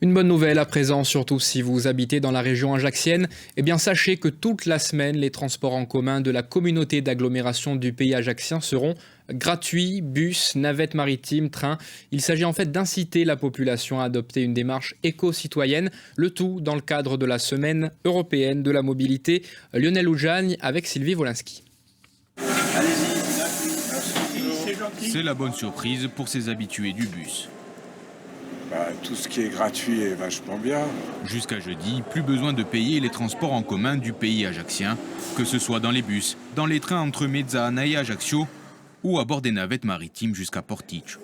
Une bonne nouvelle à présent, surtout si vous habitez dans la région ajaxienne. Eh bien, sachez que toute la semaine, les transports en commun de la communauté d'agglomération du pays ajaxien seront gratuits, bus, navettes maritimes, trains. Il s'agit en fait d'inciter la population à adopter une démarche éco-citoyenne, le tout dans le cadre de la semaine européenne de la mobilité. Lionel Oujagne avec Sylvie Wolinski. C'est la bonne surprise pour ces habitués du bus. Tout ce qui est gratuit est vachement bien. Jusqu'à jeudi, plus besoin de payer les transports en commun du pays ajaxien, que ce soit dans les bus, dans les trains entre Mezzana et Ajaccio, ou à bord des navettes maritimes jusqu'à Porticcio.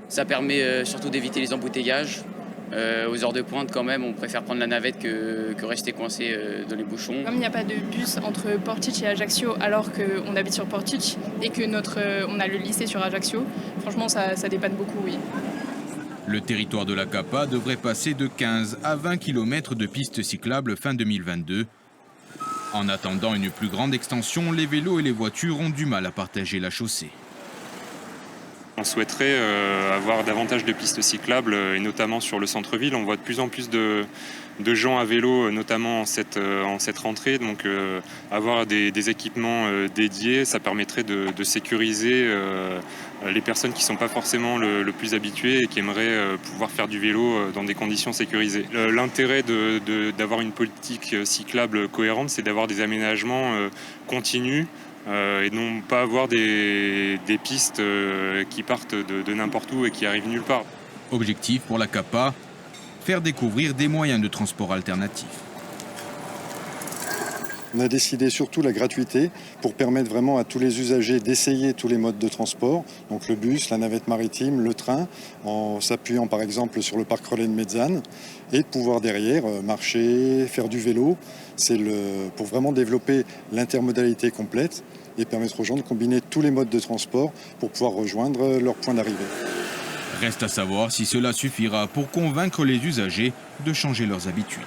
Ça permet surtout d'éviter les embouteillages. Aux heures de pointe, quand même, on préfère prendre la navette que rester coincé dans les bouchons. Comme il n'y a pas de bus entre Porticcio et Ajaccio, alors qu'on habite sur Porticcio et que on a le lycée sur Ajaccio, franchement, ça dépanne beaucoup, oui. Le territoire de la CAPA devrait passer de 15 à 20 km de pistes cyclables fin 2022. En attendant une plus grande extension, les vélos et les voitures ont du mal à partager la chaussée. On souhaiterait avoir davantage de pistes cyclables, et notamment sur le centre-ville. On voit de plus en plus de gens à vélo, notamment en cette rentrée. Donc avoir des équipements dédiés, ça permettrait de sécuriser les personnes qui ne sont pas forcément le plus habituées et qui aimeraient pouvoir faire du vélo dans des conditions sécurisées. L'intérêt d'avoir une politique cyclable cohérente, c'est d'avoir des aménagements continus, et non pas avoir des pistes qui partent de n'importe où et qui arrivent nulle part. Objectif pour la CAPA, faire découvrir des moyens de transport alternatifs. On a décidé surtout la gratuité pour permettre vraiment à tous les usagers d'essayer tous les modes de transport, donc le bus, la navette maritime, le train, en s'appuyant par exemple sur le parc relais de Mezzane, et de pouvoir derrière marcher, faire du vélo. C'est pour vraiment développer l'intermodalité complète et permettre aux gens de combiner tous les modes de transport pour pouvoir rejoindre leur point d'arrivée. Reste à savoir si cela suffira pour convaincre les usagers de changer leurs habitudes.